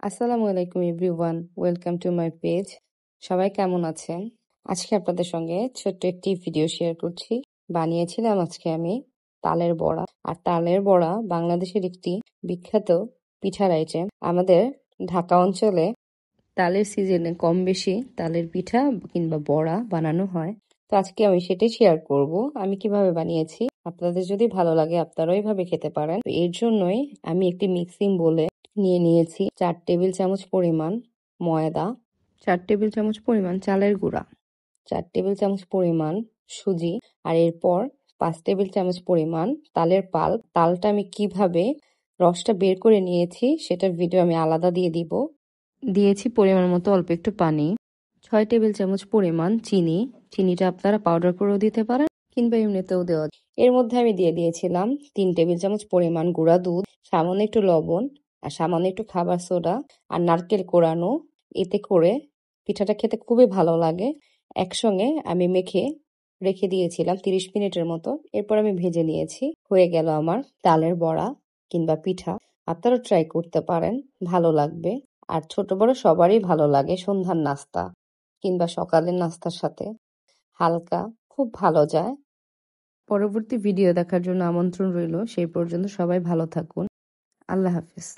আসসালামু আলাইকুম everyone, welcome to my page. সবাই কেমন আছেন? আজকে আপনাদের সঙ্গে ছোট্ট একটি ভিডিও শেয়ার করছি। বানিয়েছিলাম আজকে আমি তালের বড়া। আর তালের বড়া বাংলাদেশের একটি বিখ্যাত পিঠার আইটেম। আমাদের ঢাকা অঞ্চলে তালের সিজনে কম বেশি তালের পিঠা কিংবা বড়া বানানো হয়। তো আজকে আমি সেটাই শেয়ার করব আমি কিভাবে বানিয়েছি। আপনাদের যদি ভালো লাগে আপনারাও এইভাবে খেতে পারেন। তো এর জন্যই আমি একটি মিক্সিং বোলে নিয়ে নিয়েছি 4 টেবিল চামচ পরিমাণ ময়দা, 4 টেবিল চামচ পরিমাণ চালের গুঁড়া, 4 টেবিল চামচ পরিমাণ সুজি, আর এরপর 5 টেবিল চামচ পরিমাণ তালের পাল্প। তালটা আমি কিভাবে রসটা বের করে নিয়েছি সেটার ভিডিও আমি আলাদা দিয়ে দিব। দিয়েছি পরিমাণ মতো অল্প একটু পানি, 6 টেবিল চামচ পরিমাণ চিনি। চিনিটা আপনারা পাউডার করেও দিতে পারেন কিংবা এমনিতেও দেওয়া। এর মধ্যে আমি দিয়ে দিয়েছিলাম 3 টেবিল চামচ পরিমাণ গুঁড়া দুধ, সামান্য একটু লবণ আর সামান্য একটু খাবার সোডা আর নারকেল কোড়ানো। এতে করে পিঠাটা খেতে খুবই ভালো লাগে। একসঙ্গে আমি মেখে রেখে দিয়েছিলাম 30 মিনিটের মতো। এরপর আমি ভেজে নিয়েছি। হয়ে গেল আমার তালের বড়া কিংবা পিঠা। আপনারা ট্রাই করতে পারেন, ভালো লাগবে। আর ছোট বড় সবারই ভালো লাগে সন্ধ্যার নাস্তা কিংবা সকালের নাস্তার সাথে হালকা খুব ভালো যায়। পরবর্তী ভিডিও দেখার জন্য আমন্ত্রণ রইল। সেই পর্যন্ত সবাই ভালো থাকুন। আল্লাহ হাফিজ।